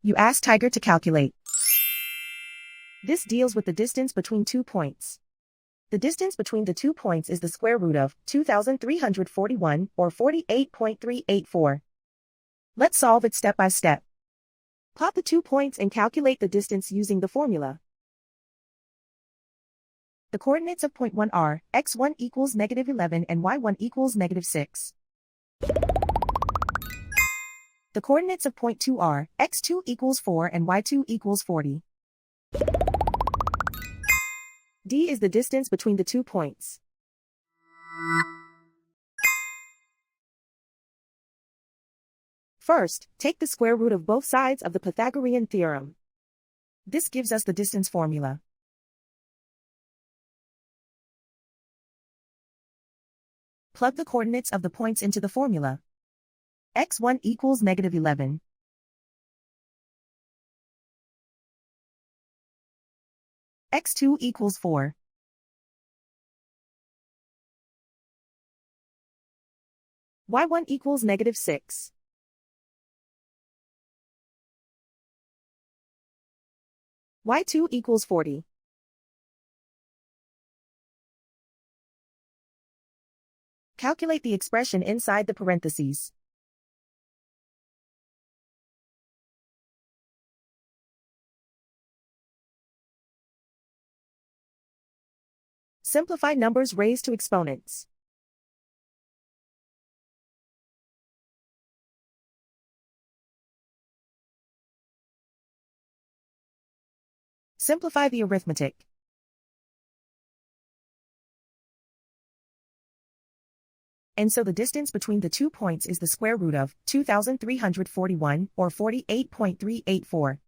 You ask Tiger to calculate. This deals with the distance between 2 points. The distance between the 2 points is the square root of 2,341 or 48.384. Let's solve it step by step. Plot the 2 points and calculate the distance using the formula. The coordinates of point 1 are x1 equals -11 and y1 equals -6. The coordinates of point 2 are x2 equals 4 and y2 equals 40. D is the distance between the 2 points. First, take the square root of both sides of the Pythagorean theorem. This gives us the distance formula. Plug the coordinates of the points into the formula. x1 equals -11. x2 equals 4. y1 equals -6. y2 equals 40. Calculate the expression inside the parentheses. Simplify numbers raised to exponents. Simplify the arithmetic. And so the distance between the 2 points is the square root of 2,341 or 48.384.